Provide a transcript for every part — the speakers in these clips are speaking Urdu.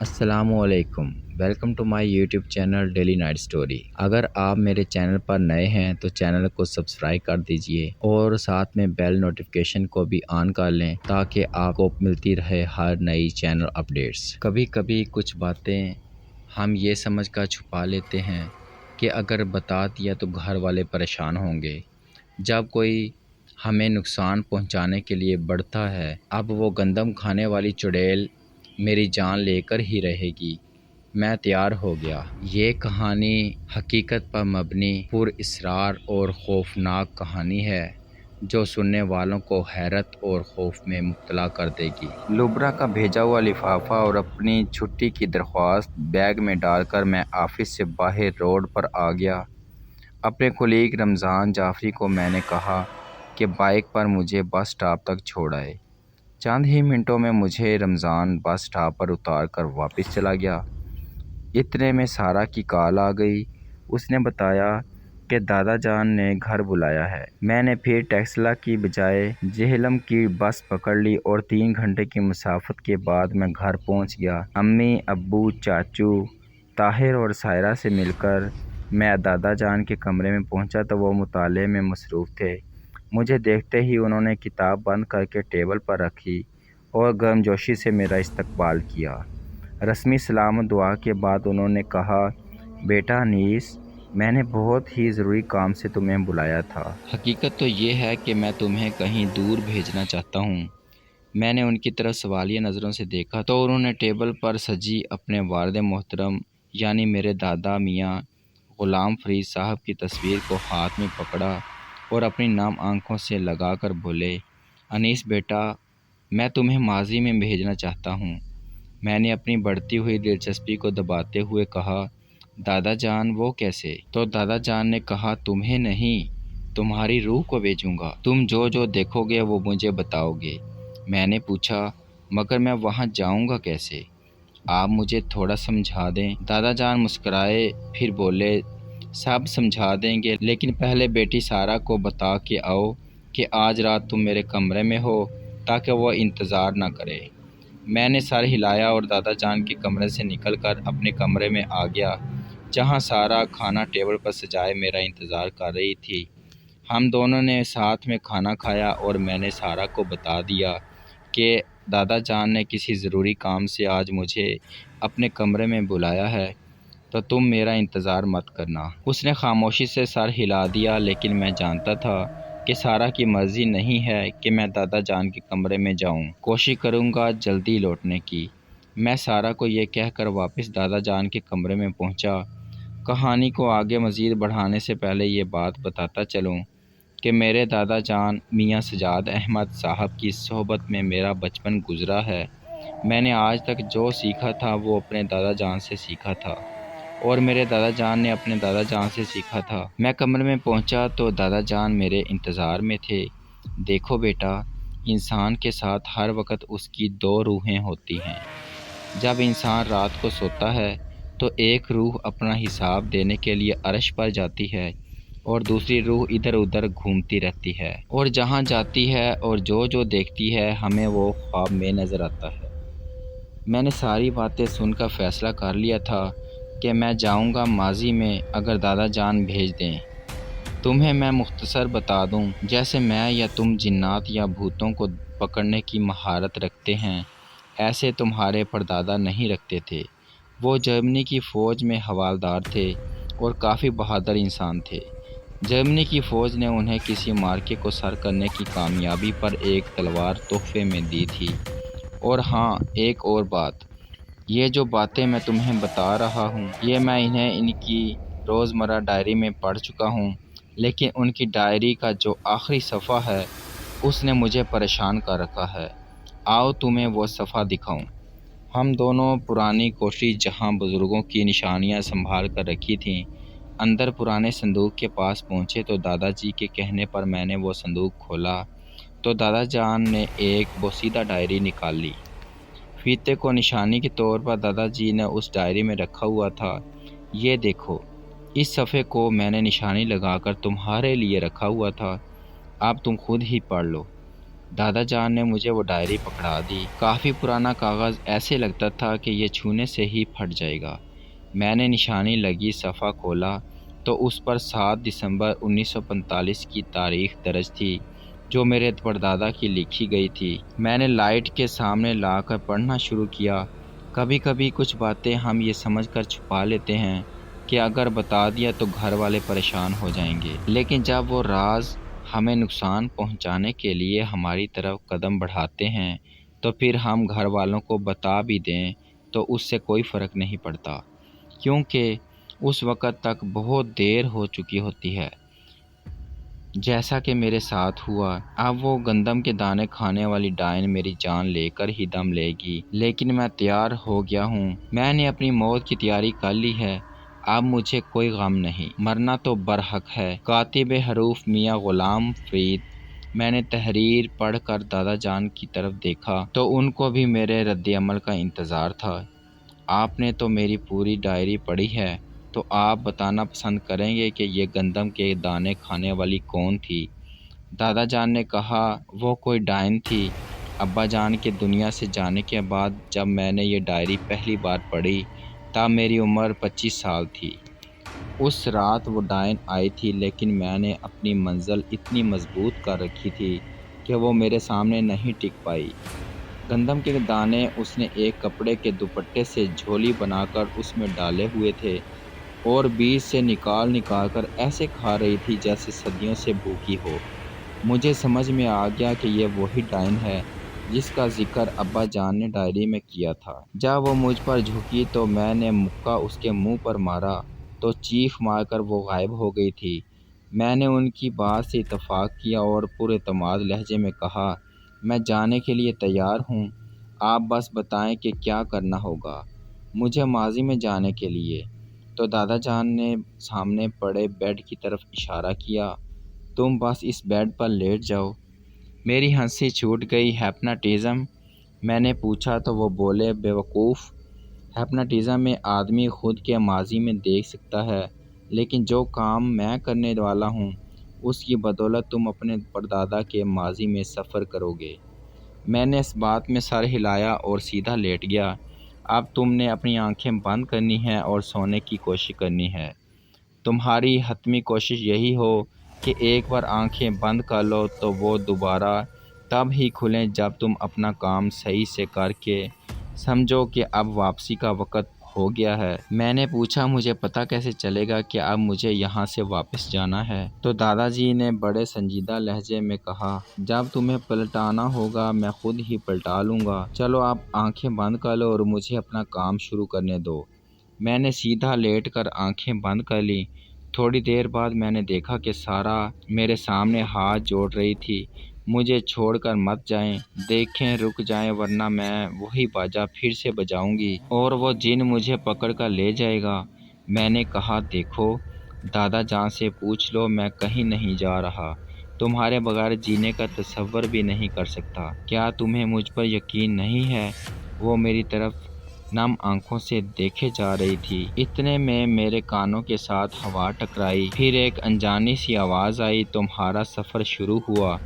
السلام علیکم، welcome to my YouTube channel daily night story. اگر آپ میرے چینل پر نئے ہیں تو چینل کو سبسکرائب کر دیجئے اور ساتھ میں بیل نوٹیفیکیشن کو بھی آن کر لیں تاکہ آپ کو ملتی رہے ہر نئی چینل اپڈیٹس۔ کبھی کبھی کچھ باتیں ہم یہ سمجھ کر چھپا لیتے ہیں کہ اگر بتا دیا تو گھر والے پریشان ہوں گے۔ جب کوئی ہمیں نقصان پہنچانے کے لیے بڑھتا ہے، اب وہ گندم کھانے والی چڑیل میری جان لے کر ہی رہے گی۔ میں تیار ہو گیا۔ یہ کہانی حقیقت پر مبنی، پر اسرار اور خوفناک کہانی ہے جو سننے والوں کو حیرت اور خوف میں مبتلا کر دے گی۔ لبرا کا بھیجا ہوا لفافہ اور اپنی چھٹی کی درخواست بیگ میں ڈال کر میں آفس سے باہر روڈ پر آ گیا۔ اپنے کولیگ رمضان جعفری کو میں نے کہا کہ بائیک پر مجھے بس سٹاپ تک چھوڑ آئے۔ چند ہی منٹوں میں مجھے رمضان بس سٹاپ پر اتار کر واپس چلا گیا۔ اتنے میں سارا کی کال آ گئی۔ اس نے بتایا کہ دادا جان نے گھر بلایا ہے۔ میں نے پھر ٹیکسلا کی بجائے جہلم کی بس پکڑ لی اور 3 گھنٹے کی مسافت کے بعد میں گھر پہنچ گیا۔ امی، ابو، چاچو، طاہر اور سائرہ سے مل کر میں دادا جان کے کمرے میں پہنچا تو وہ مطالعے میں مصروف تھے۔ مجھے دیکھتے ہی انہوں نے کتاب بند کر کے ٹیبل پر رکھی اور گرمجوشی سے میرا استقبال کیا۔ رسمی سلام و دعا کے بعد انہوں نے کہا، بیٹا انیس، میں نے بہت ہی ضروری کام سے تمہیں بلایا تھا۔ حقیقت تو یہ ہے کہ میں تمہیں کہیں دور بھیجنا چاہتا ہوں۔ میں نے ان کی طرف سوالیہ نظروں سے دیکھا تو انہوں نے ٹیبل پر سجی اپنے والد محترم یعنی میرے دادا میاں غلام فرید صاحب کی تصویر کو ہاتھ میں پکڑا اور اپنی نم آنکھوں سے لگا کر بولے، انیس بیٹا، میں تمہیں ماضی میں بھیجنا چاہتا ہوں۔ میں نے اپنی بڑھتی ہوئی دلچسپی کو دباتے ہوئے کہا، دادا جان وہ کیسے؟ تو دادا جان نے کہا، تمہیں نہیں، تمہاری روح کو بھیجوں گا۔ تم جو دیکھو گے وہ مجھے بتاؤ گے۔ میں نے پوچھا، مگر میں وہاں جاؤں گا کیسے؟ آپ مجھے تھوڑا سمجھا دیں۔ دادا جان مسکرائے، پھر بولے، سب سمجھا دیں گے، لیکن پہلے بیٹی سارہ کو بتا کے آؤ کہ آج رات تم میرے کمرے میں ہو تاکہ وہ انتظار نہ کرے۔ میں نے سر ہلایا اور دادا جان کے کمرے سے نکل کر اپنے کمرے میں آ گیا جہاں سارہ کھانا ٹیبل پر سجائے میرا انتظار کر رہی تھی۔ ہم دونوں نے ساتھ میں کھانا کھایا اور میں نے سارہ کو بتا دیا کہ دادا جان نے کسی ضروری کام سے آج مجھے اپنے کمرے میں بلایا ہے تو تم میرا انتظار مت کرنا۔ اس نے خاموشی سے سر ہلا دیا، لیکن میں جانتا تھا کہ سارہ کی مرضی نہیں ہے کہ میں دادا جان کے کمرے میں جاؤں۔ کوشش کروں گا جلدی لوٹنے کی۔ میں سارہ کو یہ کہہ کر واپس دادا جان کے کمرے میں پہنچا۔ کہانی کو آگے مزید بڑھانے سے پہلے یہ بات بتاتا چلوں کہ میرے دادا جان میاں سجاد احمد صاحب کی صحبت میں میرا بچپن گزرا ہے۔ میں نے آج تک جو سیکھا تھا وہ اپنے دادا جان سے سیکھا تھا اور میرے دادا جان نے اپنے دادا جان سے سیکھا تھا۔ میں کمرے میں پہنچا تو دادا جان میرے انتظار میں تھے۔ دیکھو بیٹا، انسان کے ساتھ ہر وقت اس کی 2 روحیں ہوتی ہیں۔ جب انسان رات کو سوتا ہے تو ایک روح اپنا حساب دینے کے لیے عرش پر جاتی ہے اور دوسری روح ادھر ادھر گھومتی رہتی ہے اور جہاں جاتی ہے اور جو دیکھتی ہے ہمیں وہ خواب میں نظر آتا ہے۔ میں نے ساری باتیں سن کر فیصلہ کر لیا تھا کہ میں جاؤں گا ماضی میں اگر دادا جان بھیج دیں۔ تمہیں میں مختصر بتا دوں، جیسے میں یا تم جنات یا بھوتوں کو پکڑنے کی مہارت رکھتے ہیں، ایسے تمہارے پردادا نہیں رکھتے تھے۔ وہ جرمنی کی فوج میں حوالدار تھے اور کافی بہادر انسان تھے۔ جرمنی کی فوج نے انہیں کسی مارکے کو سر کرنے کی کامیابی پر ایک تلوار تحفے میں دی تھی۔ اور ہاں، ایک اور بات، یہ جو باتیں میں تمہیں بتا رہا ہوں یہ میں انہیں ان کی روزمرہ ڈائری میں پڑھ چکا ہوں، لیکن ان کی ڈائری کا جو آخری صفحہ ہے اس نے مجھے پریشان کر رکھا ہے۔ آؤ تمہیں وہ صفحہ دکھاؤں۔ ہم دونوں پرانی کوٹھی جہاں بزرگوں کی نشانیاں سنبھال کر رکھی تھیں، اندر پرانے صندوق کے پاس پہنچے تو دادا جی کے کہنے پر میں نے وہ صندوق کھولا تو دادا جان نے ایک بوسیدہ ڈائری نکال لی۔ فیتے کو نشانی کے طور پر دادا جی نے اس ڈائری میں رکھا ہوا تھا۔ یہ دیکھو، اس صفحے کو میں نے نشانی لگا کر تمہارے لیے رکھا ہوا تھا، اب تم خود ہی پڑھ لو۔ دادا جان نے مجھے وہ ڈائری پکڑا دی۔ کافی پرانا کاغذ، ایسے لگتا تھا کہ یہ چھونے سے ہی پھٹ جائے گا۔ میں نے نشانی لگی صفحہ کھولا تو اس پر 7 دسمبر 1945 کی تاریخ درج تھی، جو میرے پردادا کی لکھی گئی تھی۔ میں نے لائٹ کے سامنے لا کر پڑھنا شروع کیا۔ کبھی کبھی کچھ باتیں ہم یہ سمجھ کر چھپا لیتے ہیں کہ اگر بتا دیا تو گھر والے پریشان ہو جائیں گے، لیکن جب وہ راز ہمیں نقصان پہنچانے کے لیے ہماری طرف قدم بڑھاتے ہیں تو پھر ہم گھر والوں کو بتا بھی دیں تو اس سے کوئی فرق نہیں پڑتا، کیونکہ اس وقت تک بہت دیر ہو چکی ہوتی ہے، جیسا کہ میرے ساتھ ہوا۔ اب وہ گندم کے دانے کھانے والی ڈائن میری جان لے کر ہی دم لے گی، لیکن میں تیار ہو گیا ہوں۔ میں نے اپنی موت کی تیاری کر لی ہے، اب مجھے کوئی غم نہیں، مرنا تو برحق ہے۔ کاتب حروف میاں غلام فرید۔ میں نے تحریر پڑھ کر دادا جان کی طرف دیکھا تو ان کو بھی میرے رد عمل کا انتظار تھا۔ آپ نے تو میری پوری ڈائری پڑھی ہے، تو آپ بتانا پسند کریں گے کہ یہ گندم کے دانے کھانے والی کون تھی؟ دادا جان نے کہا، وہ کوئی ڈائن تھی۔ ابا جان کے دنیا سے جانے کے بعد جب میں نے یہ ڈائری پہلی بار پڑھی تب میری عمر 25 سال تھی۔ اس رات وہ ڈائن آئی تھی، لیکن میں نے اپنی منزل اتنی مضبوط کر رکھی تھی کہ وہ میرے سامنے نہیں ٹک پائی۔ گندم کے دانے اس نے ایک کپڑے کے دوپٹے سے جھولی بنا کر اس میں ڈالے ہوئے تھے اور بیج سے نکال کر ایسے کھا رہی تھی جیسے صدیوں سے بھوکی ہو۔ مجھے سمجھ میں آ گیا کہ یہ وہی ڈائن ہے جس کا ذکر ابا جان نے ڈائری میں کیا تھا۔ جب وہ مجھ پر جھکی تو میں نے مکہ اس کے منہ پر مارا تو چیخ مار کر وہ غائب ہو گئی تھی۔ میں نے ان کی بات سے اتفاق کیا اور پراعتماد لہجے میں کہا، میں جانے کے لیے تیار ہوں، آپ بس بتائیں کہ کیا کرنا ہوگا مجھے ماضی میں جانے کے لیے۔ تو دادا جان نے سامنے پڑے بیڈ کی طرف اشارہ کیا، تم بس اس بیڈ پر لیٹ جاؤ۔ میری ہنسی چھوٹ گئی۔ ہیپناٹزم؟ میں نے پوچھا تو وہ بولے، بیوقوف، ہیپناٹزم میں آدمی خود کے ماضی میں دیکھ سکتا ہے، لیکن جو کام میں کرنے والا ہوں اس کی بدولت تم اپنے پردادا کے ماضی میں سفر کرو گے۔ میں نے اس بات میں سر ہلایا اور سیدھا لیٹ گیا۔ اب تم نے اپنی آنکھیں بند کرنی ہیں اور سونے کی کوشش کرنی ہے۔ تمہاری حتمی کوشش یہی ہو کہ ایک بار آنکھیں بند کر لو تو وہ دوبارہ تب ہی کھلیں جب تم اپنا کام صحیح سے کر کے سمجھو کہ اب واپسی کا وقت ہو گیا ہے۔ میں نے پوچھا، مجھے پتہ کیسے چلے گا کہ اب مجھے یہاں سے واپس جانا ہے؟ تو دادا جی نے بڑے سنجیدہ لہجے میں کہا، جب تمہیں پلٹانا ہوگا میں خود ہی پلٹا لوں گا، چلو اب آنکھیں بند کر لو اور مجھے اپنا کام شروع کرنے دو۔ میں نے سیدھا لیٹ کر آنکھیں بند کر لیں۔ تھوڑی دیر بعد میں نے دیکھا کہ سارا میرے سامنے ہاتھ جوڑ رہی تھی، مجھے چھوڑ کر مت جائیں، دیکھیں رک جائیں ورنہ میں وہی باجا پھر سے بجاؤں گی اور وہ جن مجھے پکڑ کر لے جائے گا۔ میں نے کہا، دیکھو، دادا جان سے پوچھ لو، میں کہیں نہیں جا رہا، تمہارے بغیر جینے کا تصور بھی نہیں کر سکتا۔ کیا تمہیں مجھ پر یقین نہیں ہے؟ وہ میری طرف نم آنکھوں سے دیکھے جا رہی تھی۔ اتنے میں میرے کانوں کے ساتھ ہوا ٹکرائی، پھر ایک انجانی سی آواز آئی، تمہارا سفر شروع ہوا۔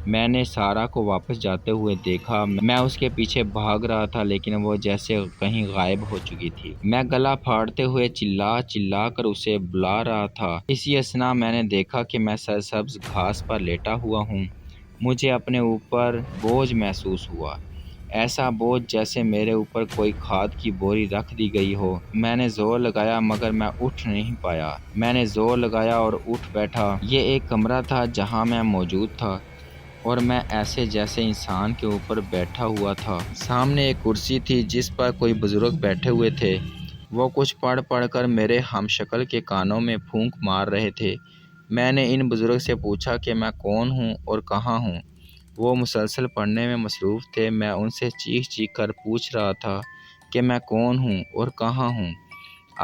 میں نے سارا کو واپس جاتے ہوئے دیکھا۔ میں اس کے پیچھے بھاگ رہا تھا لیکن وہ جیسے کہیں غائب ہو چکی تھی۔ میں گلا پھاڑتے ہوئے چلا کر اسے بلا رہا تھا۔ اسی اثنا میں نے دیکھا کہ میں سرسبز گھاس پر لیٹا ہوا ہوں۔ مجھے اپنے اوپر بوجھ محسوس ہوا، ایسا بوجھ جیسے میرے اوپر کوئی کھاد کی بوری رکھ دی گئی ہو۔ میں نے زور لگایا مگر میں اٹھ نہیں پایا۔ میں نے زور لگایا اور اٹھ بیٹھا۔ یہ ایک کمرہ تھا جہاں میں موجود تھا اور میں ایسے جیسے انسان کے اوپر بیٹھا ہوا تھا۔ سامنے ایک کرسی تھی جس پر کوئی بزرگ بیٹھے ہوئے تھے۔ وہ کچھ پڑھ کر میرے ہم شکل کے کانوں میں پھونک مار رہے تھے۔ میں نے ان بزرگ سے پوچھا کہ میں کون ہوں اور کہاں ہوں؟ وہ مسلسل پڑھنے میں مصروف تھے۔ میں ان سے چیخ کر پوچھ رہا تھا کہ میں کون ہوں اور کہاں ہوں؟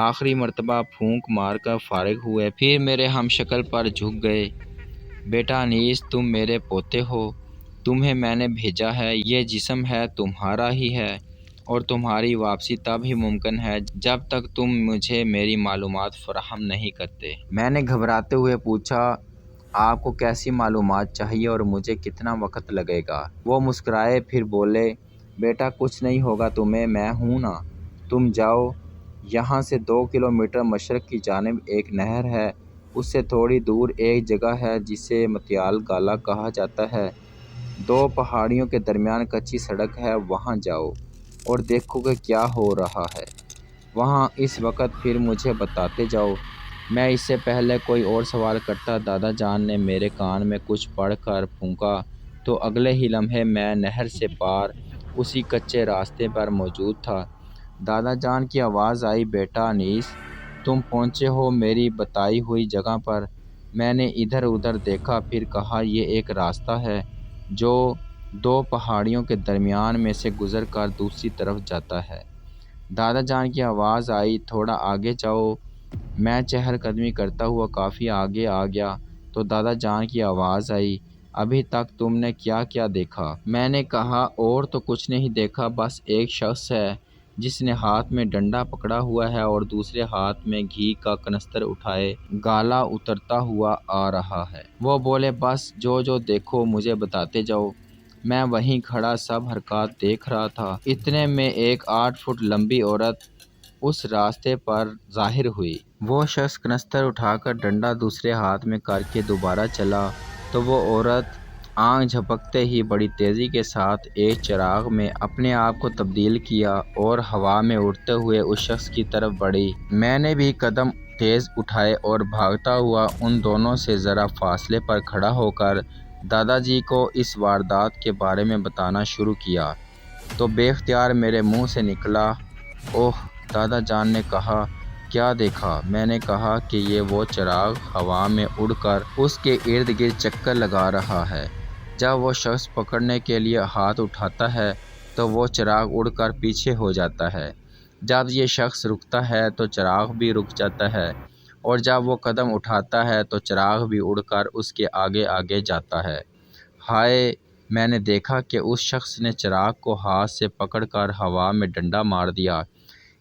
آخری مرتبہ پھونک مار کر فارغ ہوئے، پھر میرے ہم شکل پر جھک گئے۔ بیٹا انیس، تم میرے پوتے ہو، تمہیں میں نے بھیجا ہے، یہ جسم ہے تمہارا ہی ہے اور تمہاری واپسی تب ہی ممکن ہے جب تک تم مجھے میری معلومات فراہم نہیں کرتے۔ میں نے گھبراتے ہوئے پوچھا، آپ کو کیسی معلومات چاہیے اور مجھے کتنا وقت لگے گا؟ وہ مسکرائے پھر بولے، بیٹا کچھ نہیں ہوگا تمہیں، میں ہوں نا، تم جاؤ۔ یہاں سے 2 کلومیٹر مشرق کی جانب ایک نہر ہے، اس سے تھوڑی دور ایک جگہ ہے جسے متیال گالا کہا جاتا ہے۔ 2 پہاڑیوں کے درمیان کچی سڑک ہے، وہاں جاؤ اور دیکھو کہ کیا ہو رہا ہے وہاں اس وقت، پھر مجھے بتاتے جاؤ۔ میں اس سے پہلے کوئی اور سوال کرتا، دادا جان نے میرے کان میں کچھ پڑھ کر پھونکا تو اگلے ہی لمحے میں نہر سے پار اسی کچے راستے پر موجود تھا۔ دادا جان کی آواز آئی، بیٹا انیس، تم پہنچے ہو میری بتائی ہوئی جگہ پر۔ میں نے ادھر ادھر دیکھا، پھر کہا، یہ ایک راستہ ہے جو 2 پہاڑیوں کے درمیان میں سے گزر کر دوسری طرف جاتا ہے۔ دادا جان کی آواز آئی، تھوڑا آگے جاؤ۔ میں چہل قدمی کرتا ہوا کافی آگے آ گیا تو دادا جان کی آواز آئی، ابھی تک تم نے کیا کیا دیکھا؟ میں نے کہا، اور تو کچھ نہیں دیکھا، بس ایک شخص ہے جس نے ہاتھ میں ڈنڈا پکڑا ہوا ہے اور دوسرے ہاتھ میں گھی کا کنستر اٹھائے گالا اترتا ہوا آ رہا ہے۔ وہ بولے، بس جو دیکھو مجھے بتاتے جاؤ۔ میں وہیں کھڑا سب حرکات دیکھ رہا تھا۔ اتنے میں ایک 8 فٹ لمبی عورت اس راستے پر ظاہر ہوئی۔ وہ شخص کنستر اٹھا کر ڈنڈا دوسرے ہاتھ میں کر کے دوبارہ چلا تو وہ عورت آنکھ جھپکتے ہی بڑی تیزی کے ساتھ ایک چراغ میں اپنے آپ کو تبدیل کیا اور ہوا میں اڑتے ہوئے اس شخص کی طرف بڑھی۔ میں نے بھی قدم تیز اٹھائے اور بھاگتا ہوا ان دونوں سے ذرا فاصلے پر کھڑا ہو کر دادا جی کو اس واردات کے بارے میں بتانا شروع کیا تو بے اختیار میرے منہ سے نکلا، اوہ! دادا جان نے کہا، کیا دیکھا؟ میں نے کہا کہ یہ وہ چراغ ہوا میں اڑ کر اس کے ارد گرد چکر لگا رہا ہے۔ جب وہ شخص پکڑنے کے لیے ہاتھ اٹھاتا ہے تو وہ چراغ اڑ کر پیچھے ہو جاتا ہے، جب یہ شخص رکتا ہے تو چراغ بھی رک جاتا ہے، اور جب وہ قدم اٹھاتا ہے تو چراغ بھی اڑ کر اس کے آگے آگے جاتا ہے۔ ہائے! میں نے دیکھا کہ اس شخص نے چراغ کو ہاتھ سے پکڑ کر ہوا میں ڈنڈا مار دیا۔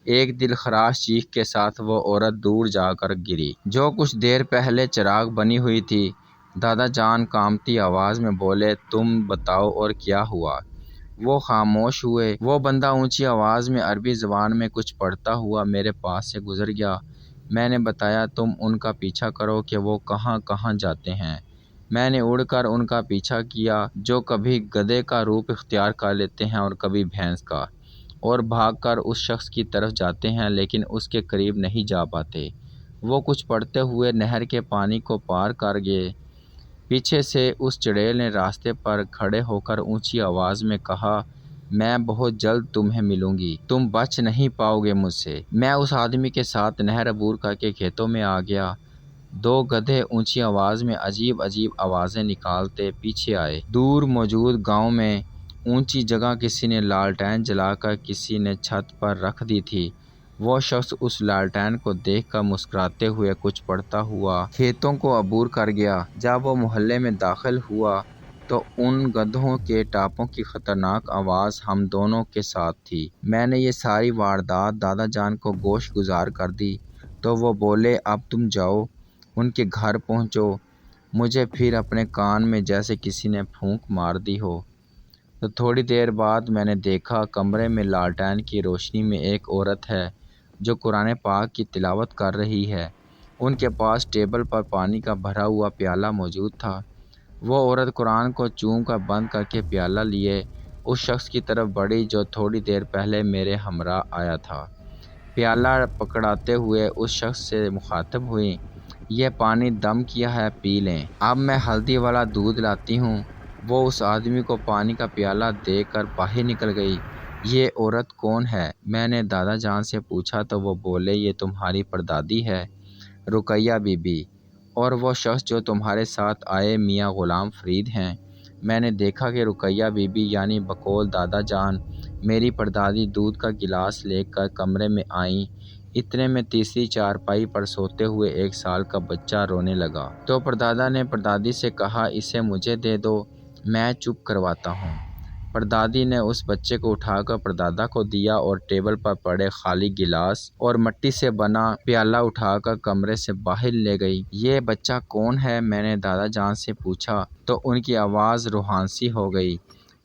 ایک دل خراش چیخ کے ساتھ وہ عورت دور جا کر گری جو کچھ دیر پہلے چراغ بنی ہوئی تھی۔ دادا جان کانپتی آواز میں بولے، تم بتاؤ اور کیا ہوا؟ وہ خاموش ہوئے۔ وہ بندہ اونچی آواز میں عربی زبان میں کچھ پڑھتا ہوا میرے پاس سے گزر گیا۔ میں نے بتایا، تم ان کا پیچھا کرو کہ وہ کہاں کہاں جاتے ہیں۔ میں نے اڑ کر ان کا پیچھا کیا جو کبھی گدھے کا روپ اختیار کر لیتے ہیں اور کبھی بھینس کا، اور بھاگ کر اس شخص کی طرف جاتے ہیں لیکن اس کے قریب نہیں جا پاتے۔ وہ کچھ پڑھتے ہوئے نہر کے پانی کو پار کر گئے۔ پیچھے سے اس چڑیل نے راستے پر کھڑے ہو کر اونچی آواز میں کہا، میں بہت جلد تمہیں ملوں گی، تم بچ نہیں پاؤ گے مجھ سے۔ میں اس آدمی کے ساتھ نہر عبور کر کے کھیتوں میں آ گیا۔ 2 گدھے اونچی آواز میں عجیب عجیب آوازیں نکالتے پیچھے آئے۔ دور موجود گاؤں میں اونچی جگہ کسی نے لالٹین جلا کر کسی نے چھت پر رکھ دی تھی۔ وہ شخص اس لالٹین کو دیکھ کر مسکراتے ہوئے کچھ پڑھتا ہوا کھیتوں کو عبور کر گیا۔ جب وہ محلے میں داخل ہوا تو ان گدھوں کے ٹاپوں کی خطرناک آواز ہم دونوں کے ساتھ تھی۔ میں نے یہ ساری واردات دادا جان کو گوش گزار کر دی تو وہ بولے، اب تم جاؤ، ان کے گھر پہنچو۔ مجھے پھر اپنے کان میں جیسے کسی نے پھونک مار دی ہو۔ تو تھوڑی دیر بعد میں نے دیکھا کمرے میں لالٹین کی روشنی میں ایک عورت ہے جو قرآن پاک کی تلاوت کر رہی ہے۔ ان کے پاس ٹیبل پر پانی کا بھرا ہوا پیالہ موجود تھا۔ وہ عورت قرآن کو چوم کر بند کر کے پیالہ لیے اس شخص کی طرف بڑھی جو تھوڑی دیر پہلے میرے ہمراہ آیا تھا۔ پیالہ پکڑاتے ہوئے اس شخص سے مخاطب ہوئی، یہ پانی دم کیا ہے، پی لیں۔ اب میں ہلدی والا دودھ لاتی ہوں۔ وہ اس آدمی کو پانی کا پیالہ دے کر باہر نکل گئی۔ یہ عورت کون ہے؟ میں نے دادا جان سے پوچھا تو وہ بولے، یہ تمہاری پردادی ہے، رقیہ بی بی، اور وہ شخص جو تمہارے ساتھ آئے میاں غلام فرید ہیں۔ میں نے دیکھا کہ رقیہ بی بی یعنی بقول دادا جان میری پردادی دودھ کا گلاس لے کر کمرے میں آئیں۔ اتنے میں تیسری چارپائی پر سوتے ہوئے 1 سال کا بچہ رونے لگا تو پردادا نے پردادی سے کہا، اسے مجھے دے دو، میں چپ کرواتا ہوں۔ پردادی نے اس بچے کو اٹھا کر پردادا کو دیا اور ٹیبل پر پڑے خالی گلاس اور مٹی سے بنا پیالہ اٹھا کر کمرے سے باہر لے گئی۔ یہ بچہ کون ہے؟ میں نے دادا جان سے پوچھا تو ان کی آواز روحان سی ہو گئی۔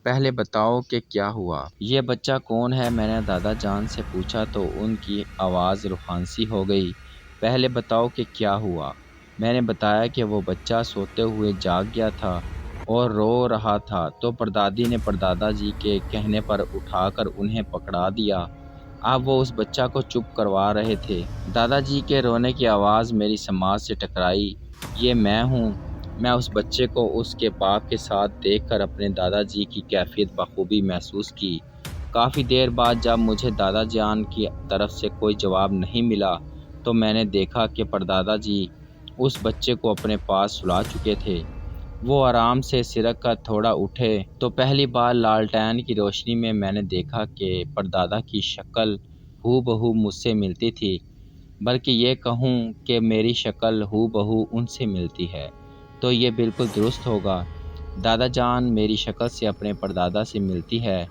پہلے بتاؤ کہ کیا ہوا؟ یہ بچہ کون ہے؟ میں نے دادا جان سے پوچھا تو ان کی آواز روحان سی ہو گئی۔ پہلے بتاؤ کہ کیا ہوا؟ میں نے بتایا کہ وہ بچہ سوتے ہوئے جاگ گیا تھا اور رو رہا تھا تو پردادی نے پردادا جی کے کہنے پر اٹھا کر انہیں پکڑا دیا۔ اب وہ اس بچہ کو چپ کروا رہے تھے۔ دادا جی کے رونے کی آواز میری سماعت سے ٹکرائی۔ یہ میں ہوں۔ میں اس بچے کو اس کے باپ کے ساتھ دیکھ کر اپنے دادا جی کی کیفیت بخوبی محسوس کی۔ کافی دیر بعد جب مجھے دادا جان کی طرف سے کوئی جواب نہیں ملا تو میں نے دیکھا کہ پردادا جی اس بچے کو اپنے پاس سلا چکے تھے۔ وہ آرام سے سرک کر تھوڑا اٹھے تو پہلی بار لالٹین کی روشنی میں نے دیکھا کہ پردادا کی شکل ہو بہو مجھ سے ملتی تھی، بلکہ یہ کہوں کہ میری شکل ہو بہو ان سے ملتی ہے تو یہ بالکل درست ہوگا۔ دادا جان میری شکل سے اپنے پردادا سے ملتی ہے۔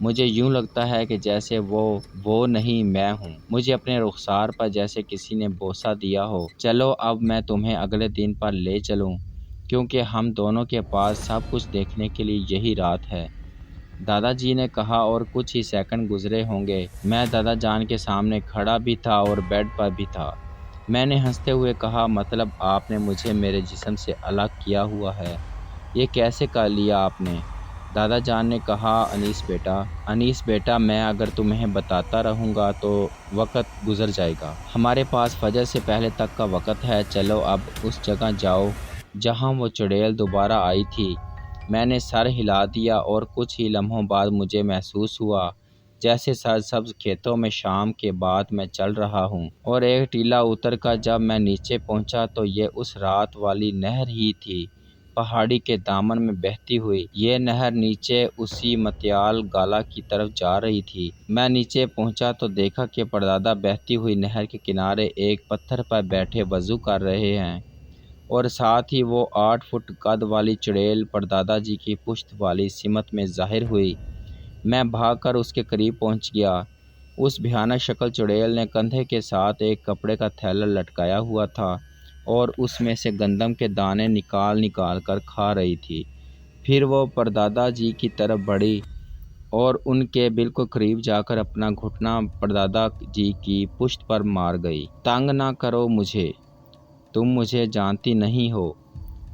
مجھے یوں لگتا ہے کہ جیسے وہ نہیں میں ہوں۔ مجھے اپنے رخسار پر جیسے کسی نے بوسہ دیا ہو۔ چلو اب میں تمہیں اگلے دن پر لے چلوں، کیونکہ ہم دونوں کے پاس سب کچھ دیکھنے کے لیے یہی رات ہے، دادا جی نے کہا، اور کچھ ہی سیکنڈ گزرے ہوں گے میں دادا جان کے سامنے کھڑا بھی تھا اور بیڈ پر بھی تھا۔ میں نے ہنستے ہوئے کہا، مطلب آپ نے مجھے میرے جسم سے الگ کیا ہوا ہے؟ یہ کیسے کر لیا آپ نے؟ دادا جان نے کہا، انیس بیٹا میں اگر تمہیں بتاتا رہوں گا تو وقت گزر جائے گا۔ ہمارے پاس فجر سے پہلے تک کا وقت ہے۔ چلو اب اس جگہ جاؤ جہاں وہ چڑیل دوبارہ آئی تھی۔ میں نے سر ہلا دیا اور کچھ ہی لمحوں بعد مجھے محسوس ہوا جیسے سرسبز کھیتوں میں شام کے بعد میں چل رہا ہوں، اور ایک ٹیلہ اتر کر جب میں نیچے پہنچا تو یہ اس رات والی نہر ہی تھی، پہاڑی کے دامن میں بہتی ہوئی۔ یہ نہر نیچے اسی متیال گالا کی طرف جا رہی تھی۔ میں نیچے پہنچا تو دیکھا کہ پردادا بہتی ہوئی نہر کے کنارے ایک پتھر پر بیٹھے وضو کر رہے ہیں، اور ساتھ ہی وہ 8 فٹ قد والی چڑیل پردادا جی کی پشت والی سمت میں ظاہر ہوئی۔ میں بھاگ کر اس کے قریب پہنچ گیا۔ اس بھیانک شکل چڑیل نے کندھے کے ساتھ ایک کپڑے کا تھیلا لٹکایا ہوا تھا اور اس میں سے گندم کے دانے نکال کر کھا رہی تھی۔ پھر وہ پردادا جی کی طرف بڑھی اور ان کے بالکل قریب جا کر اپنا گھٹنا پردادا جی کی پشت پر مار گئی۔ تنگ نہ کرو مجھے، تم مجھے جانتی نہیں ہو۔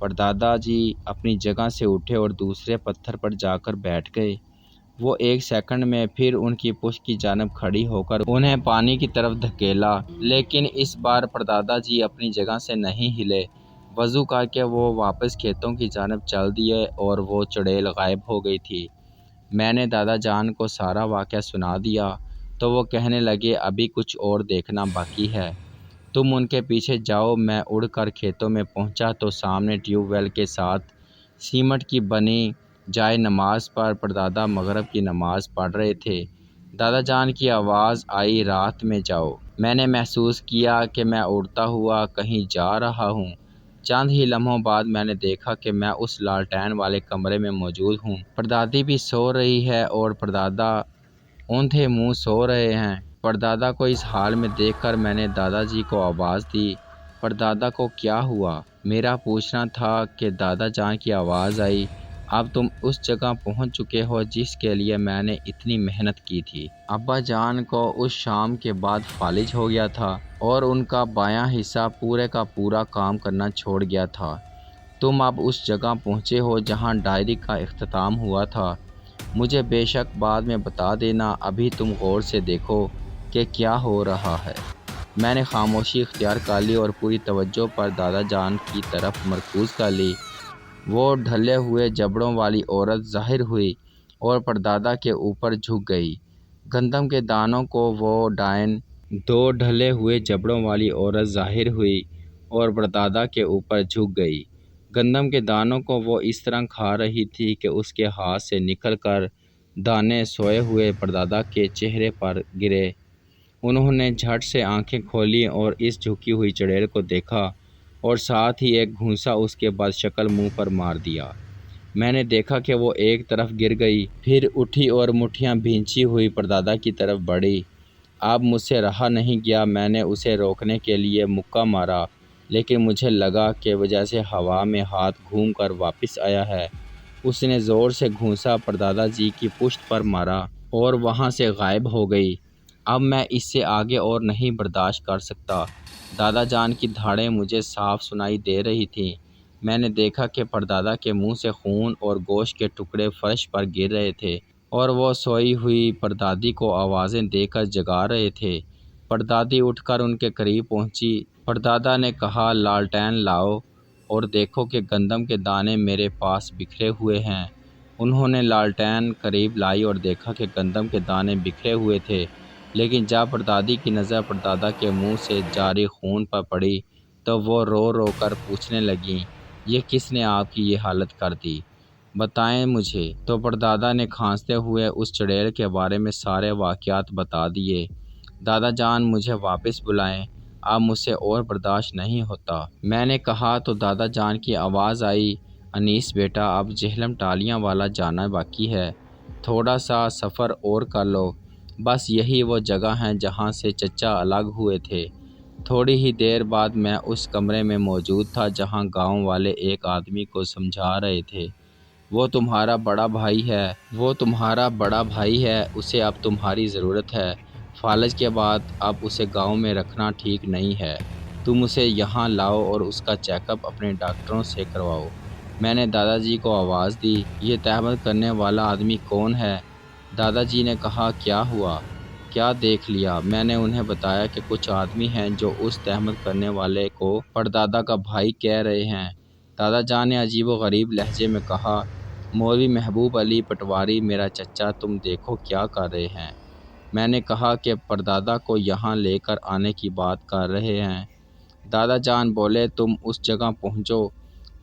پردادا جی اپنی جگہ سے اٹھے اور دوسرے پتھر پر جا کر بیٹھ گئے۔ وہ ایک سیکنڈ میں پھر ان کی پشت کی جانب کھڑی ہو کر انہیں پانی کی طرف دھکیلا، لیکن اس بار پردادا جی اپنی جگہ سے نہیں ہلے۔ وضو کر کے وہ واپس کھیتوں کی جانب چل دیے اور وہ چڑیل غائب ہو گئی تھی۔ میں نے دادا جان کو سارا واقعہ سنا دیا تو وہ کہنے لگے، ابھی کچھ اور دیکھنا باقی ہے، تم ان کے پیچھے جاؤ۔ میں اڑ کر کھیتوں میں پہنچا تو سامنے ٹیوب ویل کے ساتھ سیمنٹ کی بنی جائے نماز پر پردادا مغرب کی نماز پڑھ رہے تھے۔ دادا جان کی آواز آئی، رات میں جاؤ۔ میں نے محسوس کیا کہ میں اڑتا ہوا کہیں جا رہا ہوں۔ چند ہی لمحوں بعد میں نے دیکھا کہ میں اس لالٹین والے کمرے میں موجود ہوں۔ پردادی بھی سو رہی ہے اور پردادا اوندھے منہ سو رہے ہیں۔ پردادا کو اس حال میں دیکھ کر میں نے دادا جی کو آواز دی، پردادا کو کیا ہوا؟ میرا پوچھنا تھا کہ دادا جان کی آواز آئی، اب تم اس جگہ پہنچ چکے ہو جس کے لیے میں نے اتنی محنت کی تھی۔ ابا جان کو اس شام کے بعد فالج ہو گیا تھا اور ان کا بایاں حصہ پورے کا پورا کام کرنا چھوڑ گیا تھا۔ تم اب اس جگہ پہنچے ہو جہاں ڈائری کا اختتام ہوا تھا۔ مجھے بے شک بعد میں بتا دینا، ابھی تم غور سے دیکھو کہ کیا ہو رہا ہے۔ میں نے خاموشی اختیار کر لی اور پوری توجہ پر دادا جان کی طرف مرکوز کر لی۔ وہ ڈھلے ہوئے جبڑوں والی عورت ظاہر ہوئی اور پردادا کے اوپر جھک گئی۔ گندم کے دانوں کو وہ دو ڈھلے ہوئے جبڑوں والی عورت ظاہر ہوئی اور پردادا کے اوپر جھک گئی۔ گندم کے دانوں کو وہ اس طرح کھا رہی تھی کہ اس کے ہاتھ سے نکل کر دانے سوئے ہوئے پردادا کے چہرے پر گرے۔ انہوں نے جھٹ سے آنکھیں کھولیں اور اس جھکی ہوئی چڑیل کو دیکھا اور ساتھ ہی ایک گھونسا اس کے بعد شکل منہ پر مار دیا۔ میں نے دیکھا کہ وہ ایک طرف گر گئی، پھر اٹھی اور مٹھیاں بھینچی ہوئی پردادا کی طرف بڑھی۔ اب مجھ سے رہا نہیں گیا، میں نے اسے روکنے کے لیے مکہ مارا، لیکن مجھے لگا کہ وجہ سے ہوا میں ہاتھ گھوم کر واپس آیا ہے۔ اس نے زور سے گھونسا پردادا جی کی پشت پر مارا اور وہاں سے غائب ہو گئی۔ اب میں اس سے آگے اور نہیں برداشت کر سکتا۔ دادا جان کی دھاڑیں مجھے صاف سنائی دے رہی تھیں۔ میں نے دیکھا کہ پردادا کے منہ سے خون اور گوشت کے ٹکڑے فرش پر گر رہے تھے اور وہ سوئی ہوئی پردادی کو آوازیں دے کر جگا رہے تھے۔ پردادی اٹھ کر ان کے قریب پہنچی۔ پردادا نے کہا، لالٹین لاؤ اور دیکھو کہ گندم کے دانے میرے پاس بکھرے ہوئے ہیں۔ انہوں نے لالٹین قریب لائی اور دیکھا کہ گندم کے دانے بکھرے ہوئے تھے، لیکن جب پردادی کی نظر پردادا کے منہ سے جاری خون پر پڑی تو وہ رو رو کر پوچھنے لگیں، یہ کس نے آپ کی یہ حالت کر دی؟ بتائیں مجھے۔ تو پردادا نے کھانستے ہوئے اس چڑیل کے بارے میں سارے واقعات بتا دیے۔ دادا جان مجھے واپس بلائیں، اب مجھ سے اور برداشت نہیں ہوتا۔ میں نے کہا تو دادا جان کی آواز آئی، انیس بیٹا، اب جہلم ٹالیاں والا جانا باقی ہے، تھوڑا سا سفر اور کر لو، بس یہی وہ جگہ ہیں جہاں سے چچا الگ ہوئے تھے۔ تھوڑی ہی دیر بعد میں اس کمرے میں موجود تھا جہاں گاؤں والے ایک آدمی کو سمجھا رہے تھے، وہ تمہارا بڑا بھائی ہے، اسے اب تمہاری ضرورت ہے، فالج کے بعد اب اسے گاؤں میں رکھنا ٹھیک نہیں ہے، تم اسے یہاں لاؤ اور اس کا چیک اپ اپنے ڈاکٹروں سے کرواؤ۔ میں نے دادا جی کو آواز دی، یہ تہمت کرنے والا آدمی کون ہے؟ دادا جی نے کہا، کیا ہوا؟ کیا دیکھ لیا؟ میں نے انہیں بتایا کہ کچھ آدمی ہیں جو اس تہمت کرنے والے کو پردادا کا بھائی کہہ رہے ہیں۔ دادا جان نے عجیب و غریب لہجے میں کہا، مولوی محبوب علی پٹواری میرا چچا، تم دیکھو کیا کر رہے ہیں۔ میں نے کہا کہ پردادا کو یہاں لے کر آنے کی بات کر رہے ہیں۔ دادا جان بولے، تم اس جگہ پہنچو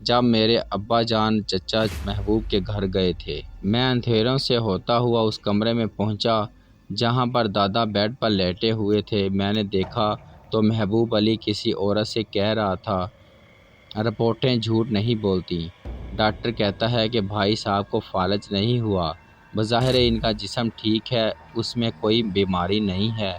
جب میرے ابا جان چچا محبوب کے گھر گئے تھے۔ میں اندھیروں سے ہوتا ہوا اس کمرے میں پہنچا جہاں پر دادا بیڈ پر لیٹے ہوئے تھے۔ میں نے دیکھا تو محبوب علی کسی عورت سے کہہ رہا تھا، رپورٹیں جھوٹ نہیں بولتی، ڈاکٹر کہتا ہے کہ بھائی صاحب کو فالج نہیں ہوا، بظاہر ان کا جسم ٹھیک ہے، اس میں کوئی بیماری نہیں ہے،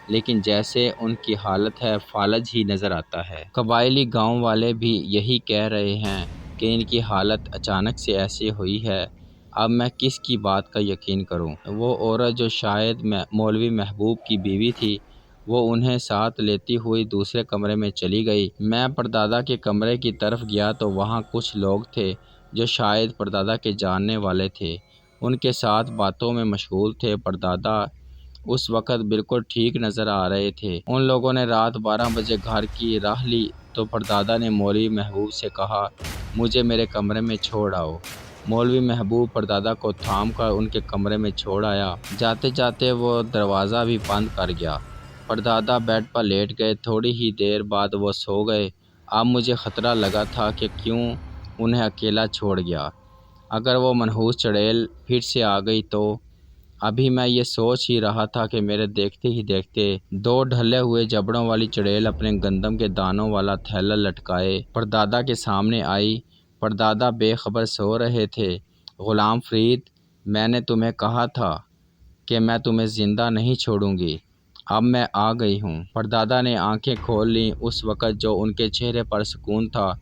لیکن جیسے ان کی حالت ہے فالج ہی نظر آتا ہے۔ قبائلی گاؤں والے بھی یہی کہہ رہے ہیں کہ ان کی حالت اچانک سے ایسی ہوئی ہے۔ اب میں کس کی بات کا یقین کروں؟ وہ عورت جو شاید مولوی محبوب کی بیوی تھی، وہ انہیں ساتھ لیتی ہوئی دوسرے کمرے میں چلی گئی۔ میں پردادا کے کمرے کی طرف گیا تو وہاں کچھ لوگ تھے جو شاید پردادا کے جاننے والے تھے، ان کے ساتھ باتوں میں مشغول تھے۔ پردادا اس وقت بالکل ٹھیک نظر آ رہے تھے۔ ان لوگوں نے رات 12 بجے گھر کی راہ لی تو پردادا نے مولوی محبوب سے کہا، مجھے میرے کمرے میں چھوڑ آؤ۔ مولوی محبوب پردادا کو تھام کر ان کے کمرے میں چھوڑ آیا۔ جاتے جاتے وہ دروازہ بھی بند کر گیا۔ پردادا بیڈ پر لیٹ گئے، تھوڑی ہی دیر بعد وہ سو گئے۔ اب مجھے خطرہ لگا تھا کہ کیوں انہیں اکیلا چھوڑ گیا، اگر وہ منحوس چڑیل پھر سے آ گئی تو۔ ابھی میں یہ سوچ ہی رہا تھا کہ میرے دیکھتے ہی دیکھتے 2 ڈھلے ہوئے جبڑوں والی چڑیل اپنے گندم کے دانوں والا تھیلا لٹکائے پردادا کے سامنے آئی۔ پردادا بے خبر سو رہے تھے۔ غلام فرید، میں نے تمہیں کہا تھا کہ میں تمہیں زندہ نہیں چھوڑوں گی، اب میں آ گئی ہوں۔ پردادا نے آنکھیں کھول لیں۔ اس وقت جو ان کے چہرے پر سکون تھا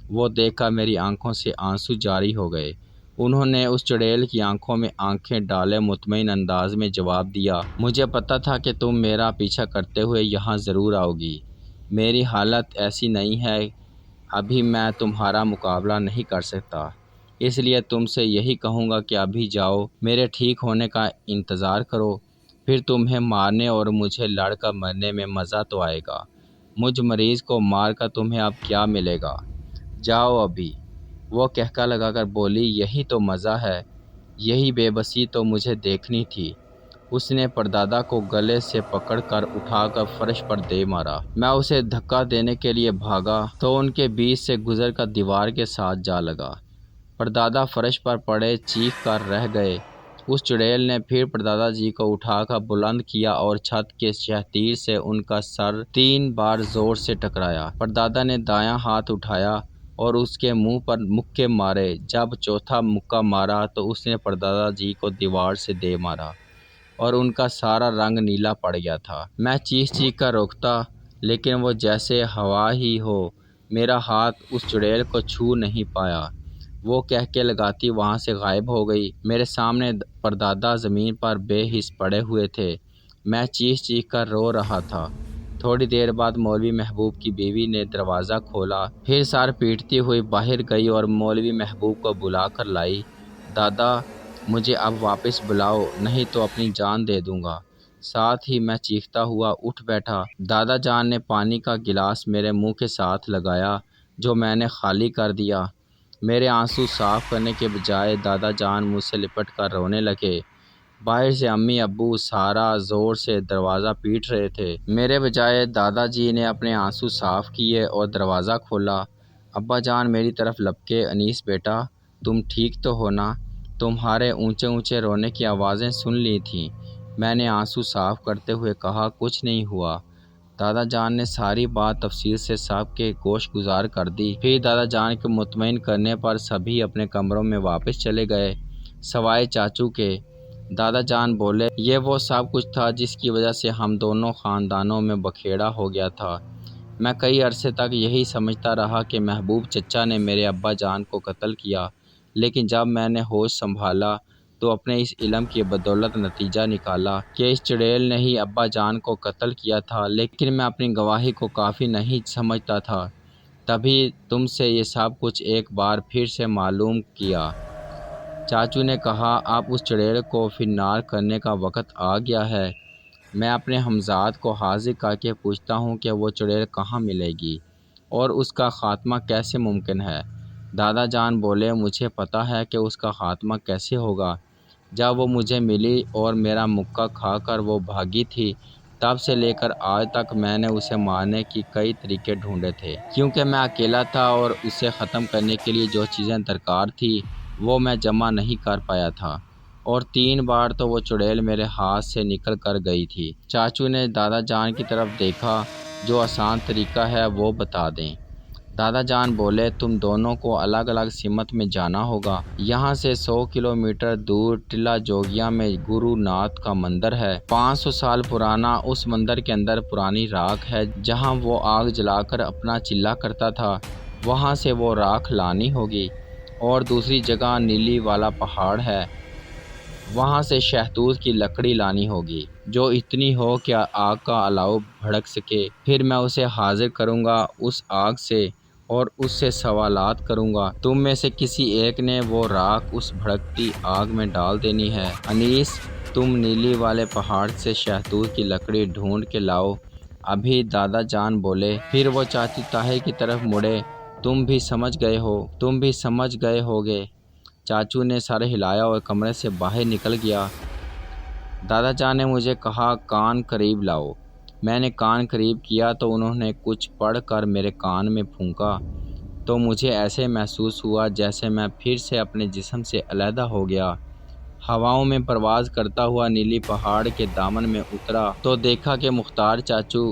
وہ دیکھ کر میری آنکھوں سے آنسو جاری ہو گئے۔ انہوں نے اس چڑیل کی آنکھوں میں آنکھیں ڈالے مطمئن انداز میں جواب دیا، مجھے پتہ تھا کہ تم میرا پیچھا کرتے ہوئے یہاں ضرور آؤ گی۔ میری حالت ایسی نہیں ہے، ابھی میں تمہارا مقابلہ نہیں کر سکتا، اس لیے تم سے یہی کہوں گا کہ ابھی جاؤ، میرے ٹھیک ہونے کا انتظار کرو، پھر تمہیں مارنے اور مجھے لڑ کر مرنے میں مزہ تو آئے گا۔ مجھ مریض کو مار کر تمہیں اب کیا ملے گا؟ جاؤ ابھی۔ وہ کہکا لگا کر بولی، یہی تو مزہ ہے، یہی بے بسی تو مجھے دیکھنی تھی۔ اس نے پردادا کو گلے سے پکڑ کر اٹھا کر فرش پر دے مارا۔ میں اسے دھکا دینے کے لیے بھاگا تو ان کے بیچ سے گزر کر دیوار کے ساتھ جا لگا۔ پردادا فرش پر پڑے چیخ کر رہ گئے۔ اس چڑیل نے پھر پردادا جی کو اٹھا کر بلند کیا اور چھت کے شہتیر سے ان کا سر 3 بار زور سے ٹکرایا۔ پردادا نے دایاں ہاتھ اٹھایا اور اس کے منہ پر مکے مارے۔ جب چوتھا مکہ مارا تو اس نے پردادا جی کو دیوار سے دے مارا اور ان کا سارا رنگ نیلا پڑ گیا تھا۔ میں چیخ کر روکتا لیکن وہ جیسے ہوا ہی ہو، میرا ہاتھ اس چڑیل کو چھو نہیں پایا۔ وہ کہکے لگاتی وہاں سے غائب ہو گئی۔ میرے سامنے پردادا زمین پر بے حس پڑے ہوئے تھے۔ میں چیخ کر رو رہا تھا۔ تھوڑی دیر بعد مولوی محبوب کی بیوی نے دروازہ کھولا، پھر سر پیٹتی ہوئی باہر گئی اور مولوی محبوب کو بلا کر لائی۔ دادا، مجھے اب واپس بلاؤ، نہیں تو اپنی جان دے دوں گا۔ ساتھ ہی میں چیختا ہوا اٹھ بیٹھا۔ دادا جان نے پانی کا گلاس میرے منہ کے ساتھ لگایا جو میں نے خالی کر دیا۔ میرے آنسو صاف کرنے کے بجائے دادا جان مجھ سے لپٹ کر رونے لگے۔ باہر سے امی ابو سارا زور سے دروازہ پیٹ رہے تھے۔ میرے بجائے دادا جی نے اپنے آنسو صاف کیے اور دروازہ کھولا۔ ابا جان میری طرف لپکے، انیس بیٹا، تم ٹھیک تو ہو نا؟ تمہارے اونچے رونے کی آوازیں سن لی تھیں۔ میں نے آنسو صاف کرتے ہوئے کہا، کچھ نہیں ہوا۔ دادا جان نے ساری بات تفصیل سے سب کے گوش گزار کر دی۔ پھر دادا جان کے مطمئن کرنے پر سبھی اپنے کمروں میں واپس چلے گئے، سوائے چاچو کے۔ دادا جان بولے، یہ وہ سب کچھ تھا جس کی وجہ سے ہم دونوں خاندانوں میں بکھیڑا ہو گیا تھا۔ میں کئی عرصے تک یہی سمجھتا رہا کہ محبوب چچا نے میرے ابا جان کو قتل کیا، لیکن جب میں نے ہوش سنبھالا تو اپنے اس علم کی بدولت نتیجہ نکالا کہ اس چڑیل نے ہی ابا جان کو قتل کیا تھا، لیکن میں اپنی گواہی کو کافی نہیں سمجھتا تھا۔ تبھی تم سے یہ سب کچھ ایک بار پھر سے معلوم کیا۔ چاچو نے کہا، اب اس چڑیل کو فنار کرنے کا وقت آ گیا ہے۔ میں اپنے ہمزاد کو حاضر کر کے پوچھتا ہوں کہ وہ چڑیل کہاں ملے گی اور اس کا خاتمہ کیسے ممکن ہے؟ دادا جان بولے، مجھے پتہ ہے کہ اس کا خاتمہ کیسے ہوگا۔ جب وہ مجھے ملی اور میرا مکہ کھا کر وہ بھاگی تھی، تب سے لے کر آج تک میں نے اسے مارنے کی کئی طریقے ڈھونڈے تھے، کیونکہ میں اکیلا تھا اور اسے ختم کرنے کے لیے جو چیزیں درکار تھی وہ میں جمع نہیں کر پایا تھا، اور 3 بار تو وہ چڑیل میرے ہاتھ سے نکل کر گئی تھی۔ چاچو نے دادا جان کی طرف دیکھا، جو آسان طریقہ ہے وہ بتا دیں۔ دادا جان بولے، تم دونوں کو الگ الگ سمت میں جانا ہوگا۔ یہاں سے 100 کلومیٹر دور ٹلہ جوگیا میں گرو ناتھ کا مندر ہے۔ 500 سال پرانا۔ اس مندر کے اندر پرانی راکھ ہے جہاں وہ آگ جلا کر اپنا چلہ کرتا تھا، وہاں سے وہ راکھ لانی ہوگی۔ اور دوسری جگہ نیلی والا پہاڑ ہے، وہاں سے شہتوت کی لکڑی لانی ہوگی جو اتنی ہو کہ آگ کا الاؤ بھڑک سکے۔ پھر میں اسے حاضر کروں گا اس آگ سے اور اس سے سوالات کروں گا۔ تم میں سے کسی ایک نے وہ راکھ اس بھڑکتی آگ میں ڈال دینی ہے۔ انیس، تم نیلی والے پہاڑ سے شہتوت کی لکڑی ڈھونڈ کے لاؤ ابھی۔ دادا جان بولے۔ پھر وہ چاچو طاہر کی طرف مڑے، تم بھی سمجھ گئے ہوگے۔ چاچو نے سر ہلایا اور کمرے سے باہر نکل گیا۔ دادا جان نے مجھے کہا، کان قریب لاؤ۔ میں نے کان قریب کیا تو انہوں نے کچھ پڑھ کر میرے کان میں پھونکا تو مجھے ایسے محسوس ہوا جیسے میں پھر سے اپنے جسم سے علیحدہ ہو گیا۔ ہواؤں میں پرواز کرتا ہوا نیلی پہاڑ کے دامن میں اترا تو دیکھا کہ مختار چاچو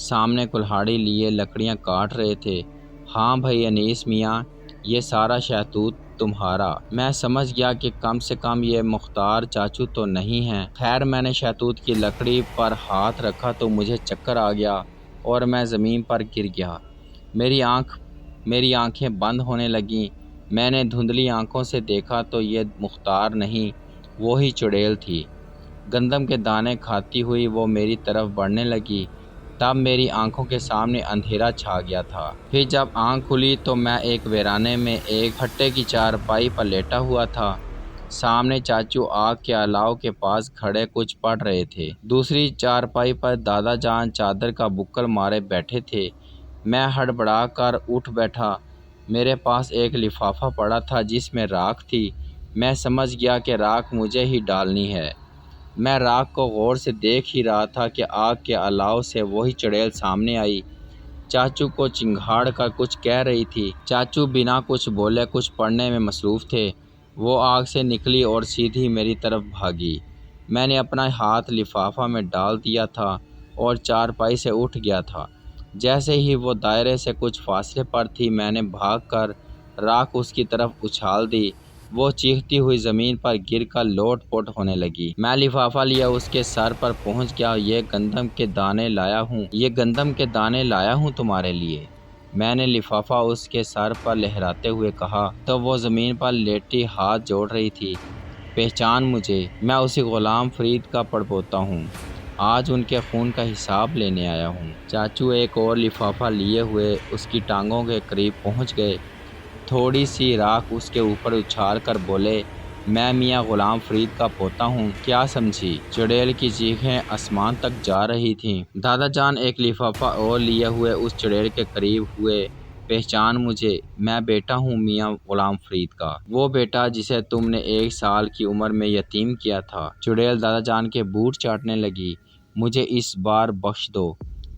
سامنے کلہاڑی لیے لکڑیاں کاٹ رہے تھے۔ ہاں بھائی انیس میاں، یہ سارا شہتوت تمہارا۔ میں سمجھ گیا کہ کم سے کم یہ مختار چاچو تو نہیں ہیں۔ خیر، میں نے شہتوت کی لکڑی پر ہاتھ رکھا تو مجھے چکر آ گیا اور میں زمین پر گر گیا۔ میری آنکھیں بند ہونے لگیں۔ میں نے دھندلی آنکھوں سے دیکھا تو یہ مختار نہیں، وہی چڑیل تھی۔ گندم کے دانے کھاتی ہوئی وہ میری طرف بڑھنے لگی۔ تب میری آنکھوں کے سامنے اندھیرا چھا گیا تھا۔ پھر جب آنکھ کھلی تو میں ایک ویرانے میں ایک پھٹے کی چارپائی پر لیٹا ہوا تھا۔ سامنے چاچو آگ کے الاؤ کے پاس کھڑے کچھ پڑھ رہے تھے۔ دوسری چارپائی پر دادا جان چادر کا بکل مارے بیٹھے تھے۔ میں ہڑبڑا کر اٹھ بیٹھا۔ میرے پاس ایک لفافہ پڑا تھا جس میں راکھ تھی۔ میں سمجھ گیا کہ راکھ مجھے ہی ڈالنی ہے۔ میں راکھ کو غور سے دیکھ ہی رہا تھا کہ آگ کے الاؤ سے وہی چڑیل سامنے آئی۔ چاچو کو چنگھاڑ کر کچھ کہہ رہی تھی۔ چاچو بنا کچھ بولے کچھ پڑھنے میں مصروف تھے۔ وہ آگ سے نکلی اور سیدھی میری طرف بھاگی۔ میں نے اپنا ہاتھ لفافہ میں ڈال دیا تھا اور چارپائی سے اٹھ گیا تھا۔ جیسے ہی وہ دائرے سے کچھ فاصلے پر تھی میں نے بھاگ کر راکھ اس کی طرف اچھال دی۔ وہ چیختی ہوئی زمین پر گر کر لوٹ پوٹ ہونے لگی۔ میں لفافہ لیا اس کے سر پر پہنچ گیا۔ یہ گندم کے دانے لایا ہوں تمہارے لیے، میں نے لفافہ اس کے سر پر لہراتے ہوئے کہا تو وہ زمین پر لیٹی ہاتھ جوڑ رہی تھی۔ پہچان مجھے، میں اسی غلام فرید کا پڑپوتا ہوں، آج ان کے خون کا حساب لینے آیا ہوں۔ چاچو ایک اور لفافہ لیے ہوئے اس کی ٹانگوں کے قریب پہنچ گئے۔ تھوڑی سی راکھ اس کے اوپر اچھال کر بولے، میں میاں غلام فرید کا پوتا ہوں، کیا سمجھی؟ چڑیل کی چیخیں آسمان تک جا رہی تھیں۔ دادا جان ایک لفافہ اور لیے ہوئے اس چڑیل کے قریب ہوئے۔ پہچان مجھے، میں بیٹا ہوں میاں غلام فرید کا، وہ بیٹا جسے تم نے 1 سال کی عمر میں یتیم کیا تھا۔ چڑیل دادا جان کے بوٹ چاٹنے لگی۔ مجھے اس بار بخش دو،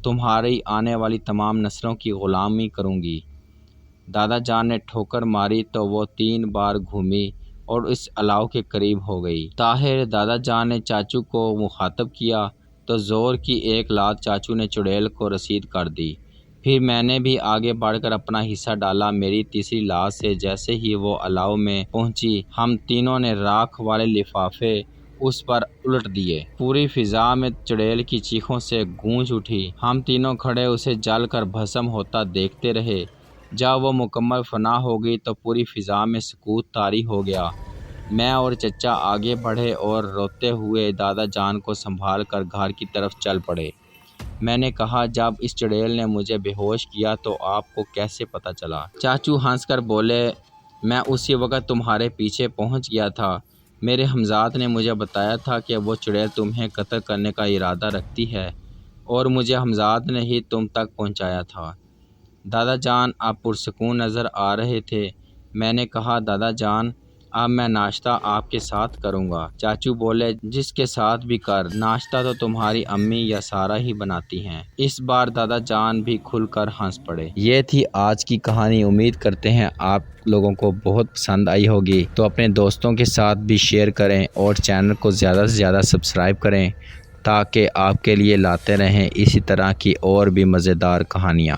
تمہاری آنے والی تمام نسلوں کی غلامی کروں گی۔ دادا جان نے ٹھوکر ماری تو وہ 3 بار گھومی اور اس الاؤ کے قریب ہو گئی۔ طاہر، دادا جان نے چاچو کو مخاطب کیا تو زور کی ایک لات چاچو نے چڑیل کو رسید کر دی۔ پھر میں نے بھی آگے بڑھ کر اپنا حصہ ڈالا۔ میری تیسری لات سے جیسے ہی وہ الاؤ میں پہنچی، ہم تینوں نے راکھ والے لفافے اس پر الٹ دیے۔ پوری فضا میں چڑیل کی چیخوں سے گونج اٹھی۔ ہم تینوں کھڑے اسے جل کر بھسم ہوتا دیکھتے رہے۔ جب وہ مکمل فنا ہو گئی تو پوری فضا میں سکوت طاری ہو گیا۔ میں اور چچا آگے بڑھے اور روتے ہوئے دادا جان کو سنبھال کر گھر کی طرف چل پڑے۔ میں نے کہا، جب اس چڑیل نے مجھے بے ہوش کیا تو آپ کو کیسے پتہ چلا؟ چاچو ہنس کر بولے، میں اسی وقت تمہارے پیچھے پہنچ گیا تھا۔ میرے ہمزاد نے مجھے بتایا تھا کہ وہ چڑیل تمہیں قتل کرنے کا ارادہ رکھتی ہے اور مجھے ہمزاد نے ہی تم تک پہنچایا تھا۔ دادا جان اب پرسکون نظر آ رہے تھے۔ میں نے کہا، دادا جان اب میں ناشتہ آپ کے ساتھ کروں گا۔ چاچو بولے، جس کے ساتھ بھی کر، ناشتہ تو تمہاری امی یا سارا ہی بناتی ہیں۔ اس بار دادا جان بھی کھل کر ہنس پڑے۔ یہ تھی آج کی کہانی۔ امید کرتے ہیں آپ لوگوں کو بہت پسند آئی ہوگی، تو اپنے دوستوں کے ساتھ بھی شیئر کریں اور چینل کو زیادہ سے زیادہ سبسکرائب کریں تاکہ آپ کے لیے لاتے رہیں اسی طرح کی اور بھی مزیدار کہانیاں۔